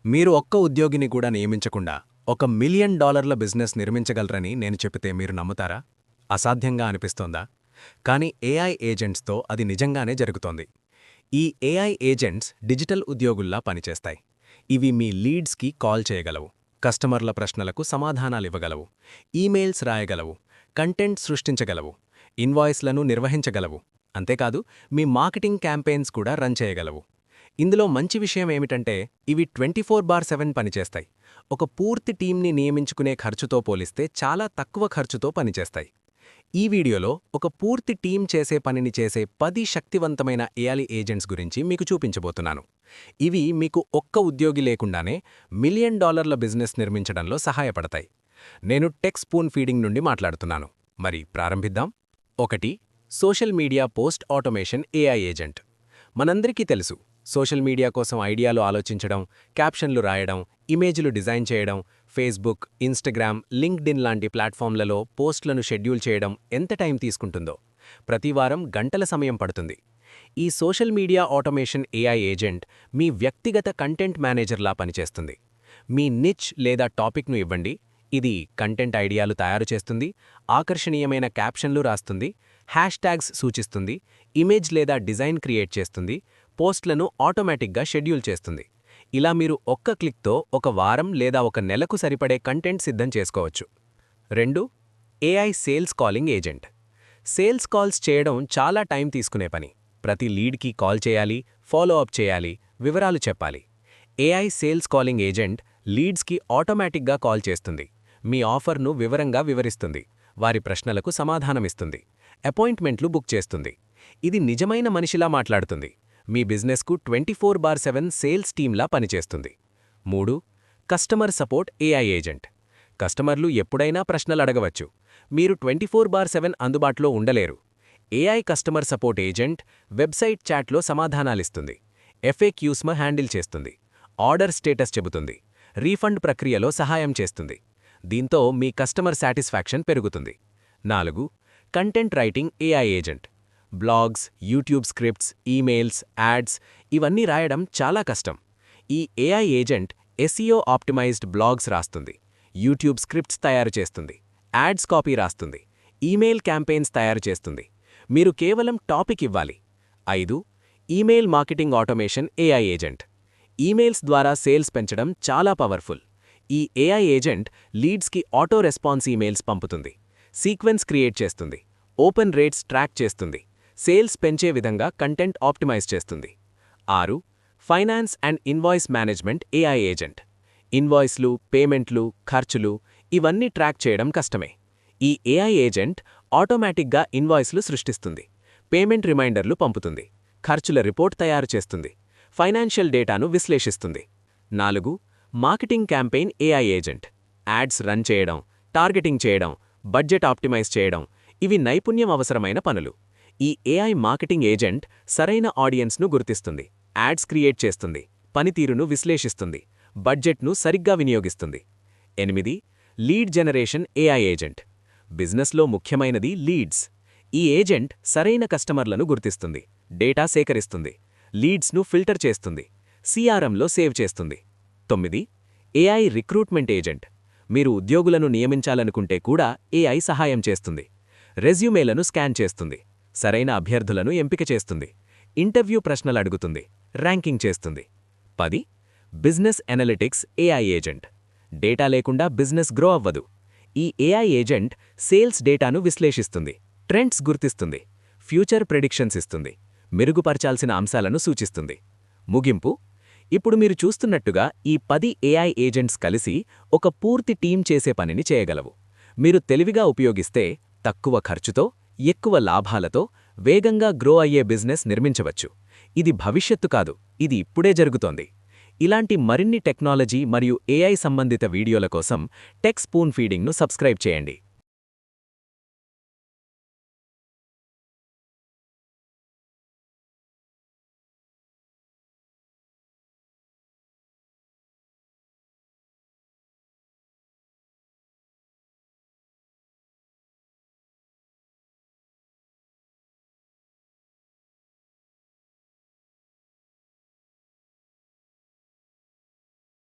మీరు ఒక్క ఉద్యోగిని కూడా నియమించకుండా $1 మిలియన్ బిజినెస్ నిర్మించగలరని నేను చెబితే మీరు నమ్ముతారా? అసాధ్యంగా అనిపిస్తోందా? కానీ ఏఐ ఏజెంట్స్తో అది నిజంగానే జరుగుతోంది. ఈ ఏఐ ఏజెంట్స్ డిజిటల్ ఉద్యోగుల్లా పనిచేస్తాయి. ఇవి మీ లీడ్స్కి కాల్ చేయగలవు, కస్టమర్ల ప్రశ్నలకు సమాధానాలివ్వగలవు, ఈమెయిల్స్ రాయగలవు, కంటెంట్ సృష్టించగలవు, ఇన్వాయిస్లను నిర్వహించగలవు. అంతేకాదు మీ మార్కెటింగ్ క్యాంపెయిన్స్ కూడా రన్ చేయగలవు. ఇందులో మంచి విషయం ఏమిటంటే ఇవి 24/7 పనిచేస్తాయి. ఒక పూర్తి టీంని నియమించుకునే ఖర్చుతో పోలిస్తే చాలా తక్కువ ఖర్చుతో పనిచేస్తాయి. ఈ వీడియోలో ఒక పూర్తి టీం చేసే పనిని చేసే 10 శక్తివంతమైన ఏఐ ఏజెంట్స్ గురించి మీకు చూపించబోతున్నాను. ఇవి మీకు ఒక్క ఉద్యోగి లేకుండానే $1 మిలియన్ బిజినెస్ నిర్మించడంలో సహాయపడతాయి. నేను టెక్ స్పూన్ ఫీడింగ్ నుండి మాట్లాడుతున్నాను. మరి ప్రారంభిద్దాం. 1. Social media post automation AI agent. మనందరికీ తెలుసు, సోషల్ మీడియా కోసం ఐడియాలు ఆలోచించడం, క్యాప్షన్లు రాయడం, ఇమేజ్లు డిజైన్ చేయడం, ఫేస్బుక్, ఇన్స్టాగ్రామ్, లింక్డ్ఇన్ లాంటి ప్లాట్ఫామ్లలో పోస్ట్లను షెడ్యూల్ చేయడం ఎంత టైం తీసుకుంటుందో. ప్రతివారం గంటల సమయం పడుతుంది. ఈ social media automation AI agent మీ వ్యక్తిగత కంటెంట్ మేనేజర్లా పనిచేస్తుంది. మీ నిచ్ లేదా టాపిక్ను ఇవ్వండి, ఇది కంటెంట్ ఐడియాలు తయారు చేస్తుంది, ఆకర్షణీయమైన క్యాప్షన్లు రాస్తుంది, హ్యాష్ట్యాగ్స్ సూచిస్తుంది, ఇమేజ్ లేదా డిజైన్ క్రియేట్ చేస్తుంది, పోస్ట్లను ఆటోమేటిక్గా షెడ్యూల్ చేస్తుంది. ఇలా మీరు ఒక్క క్లిక్తో ఒక వారం లేదా ఒక నెలకు సరిపడే కంటెంట్ సిద్ధం చేసుకోవచ్చు. 2. AI sales calling agent. Sales calls చేయడం చాలా టైం తీసుకునే పని. ప్రతి లీడ్కి కాల్ చేయాలి, ఫాలో అప్ చేయాలి, వివరాలు చెప్పాలి. ఏఐ సేల్స్ కాలింగ్ ఏజెంట్ లీడ్స్కి ఆటోమేటిక్గా కాల్ చేస్తుంది, మీ ఆఫర్ను వివరంగా వివరిస్తుంది, వారి ప్రశ్నలకు సమాధానమిస్తుంది, అపాయింట్మెంట్లు బుక్ చేస్తుంది. ఇది నిజమైన మనిషిలా మాట్లాడుతుంది, మీ బిజినెస్కు 24/7 సేల్స్ టీంలా పనిచేస్తుంది. 3. Customer support AI agent. కస్టమర్లు ఎప్పుడైనా ప్రశ్నలు అడగవచ్చు, మీరు 24/7 అందుబాటులో ఉండలేరు. AI customer support agent website చాట్లో సమాధానాలిస్తుంది, ఎఫ్ఏక్యూస్ను హ్యాండిల్ చేస్తుంది, ఆర్డర్ స్టేటస్ చెబుతుంది, రీఫండ్ ప్రక్రియలో సహాయం చేస్తుంది. దీంతో మీ కస్టమర్ సాటిస్ఫాక్షన్ పెరుగుతుంది. 4. Content writing AI agent. Blogs, YouTube scripts, emails, ads ఇవన్నీ రాయడం చాలా కష్టం. ఈ AI agent SEO optimized blogs రాస్తుంది, యూట్యూబ్ స్క్రిప్ట్స్ తయారు చేస్తుంది, యాడ్స్ కాపీ రాస్తుంది, ఈమెయిల్ క్యాంపెయిన్స్ తయారు చేస్తుంది. మీరు కేవలం టాపిక్ ఇవ్వాలి. 5. Email marketing automation AI agent. Emails ద్వారా సేల్స్ పెంచడం చాలా పవర్ఫుల్. ఈ ఏఐ ఏజెంట్ లీడ్స్కి ఆటో రెస్పాన్స్ ఈమెయిల్స్ పంపుతుంది, సీక్వెన్స్ క్రియేట్ చేస్తుంది, ఓపెన్ రేట్స్ ట్రాక్ చేస్తుంది, సేల్స్ పెంచే విధంగా కంటెంట్ ఆప్టిమైజ్ చేస్తుంది. 6. Finance and invoice management AI agent. ఇన్వాయిస్లు, పేమెంట్లు, ఖర్చులు ఇవన్నీ ట్రాక్ చేయడం కష్టమే. ఈ ఏఐ ఏజెంట్ ఆటోమేటిక్గా ఇన్వాయిస్లు సృష్టిస్తుంది, పేమెంట్ రిమైండర్లు పంపుతుంది, ఖర్చుల రిపోర్ట్ తయారు చేస్తుంది, ఫైనాన్షియల్ డేటాను విశ్లేషిస్తుంది. 4. Marketing campaign AI agent. Ads run చేయడం, టార్గెటింగ్ చేయడం, బడ్జెట్ ఆప్టిమైజ్ చేయడం ఇవి నైపుణ్యం అవసరమైన పనులు. ఈ ఏఐ మార్కెటింగ్ ఏజెంట్ సరైన ఆడియన్స్ను గుర్తిస్తుంది, యాడ్స్ క్రియేట్ చేస్తుంది, పనితీరును విశ్లేషిస్తుంది, బడ్జెట్ను సరిగ్గా వినియోగిస్తుంది. 8. Lead generation AI agent. బిజినెస్లో ముఖ్యమైనది లీడ్స్. ఈ ఏజెంట్ సరైన కస్టమర్లను గుర్తిస్తుంది, డేటా సేకరిస్తుంది, లీడ్స్ను ఫిల్టర్ చేస్తుంది, సిఆర్ఎంలో సేవ్ చేస్తుంది. 9. AI recruitment agent. మీరు ఉద్యోగులను నియమించాలనుకుంటే కూడా ఏఐ సహాయం చేస్తుంది, రెజ్యూమేలను స్కాన్ చేస్తుంది, సరైన అభ్యర్థులను ఎంపిక చేస్తుంది, ఇంటర్వ్యూ ప్రశ్నలు అడుగుతుంది, ర్యాంకింగ్ చేస్తుంది. 10. Business analytics AI agent. Data లేకుండా బిజినెస్ గ్రో అవ్వదు. ఈ ఏఐ ఏజెంట్ సేల్స్ డేటాను విశ్లేషిస్తుంది, ట్రెండ్స్ గుర్తిస్తుంది, ఫ్యూచర్ ప్రెడిక్షన్స్ ఇస్తుంది, మెరుగుపరచాల్సిన అంశాలను సూచిస్తుంది. ముగింపు: ఇప్పుడు మీరు చూస్తున్నట్టుగా ఈ 10 ఏఐ ఏజెంట్స్ కలిసి ఒక పూర్తి టీం చేసే పనిని చేయగలవు. మీరు తెలివిగా ఉపయోగిస్తే తక్కువ ఖర్చుతో, ఎక్కువ లాభాలతో వేగంగా గ్రో అయ్యే బిజినెస్ నిర్మించవచ్చు. ఇది భవిష్యత్తు కాదు, ఇది ఇప్పుడే జరుగుతోంది. ఇలాంటి మరిన్ని టెక్నాలజీ మరియు ఏఐ సంబంధిత వీడియోల కోసం టెక్ స్పూన్ ఫీడింగ్ను సబ్స్క్రైబ్ చేయండి.